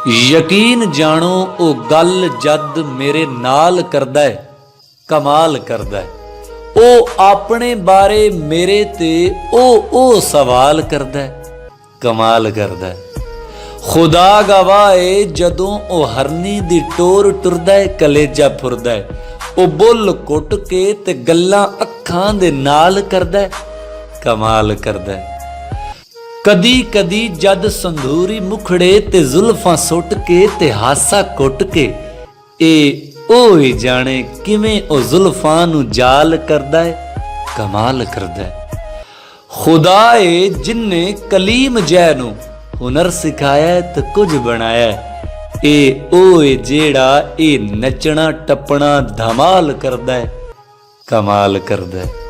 यकीन जानो ओ गल जद मेरे नाल करदा है, कमाल करदा है। ओ अपने बारे मेरे ते ओ सवाल करदा है, कमाल करदा है। खुदा गवाह है जदों ओ हरनी दी टोर टुरदा है, कलेजा फुरदा है। ओ बुल कुट के ते गल्लां अखां दे नाल करदा है, कमाल करदा है। कदी कदी जद संधूरी मुखड़े ते जुल्फां सुट के ते हासा कुट के, ए ओए जाने किवें ओ जुल्फां नू जाल करदा है, कमाल करदा है। खुदा है जिन्ने कलीम जै नू हुनर सिखाया है ते कुछ बनाया है। ए ओए जेड़ा ए नचना टपना धमाल करदा है, कमाल करदा है।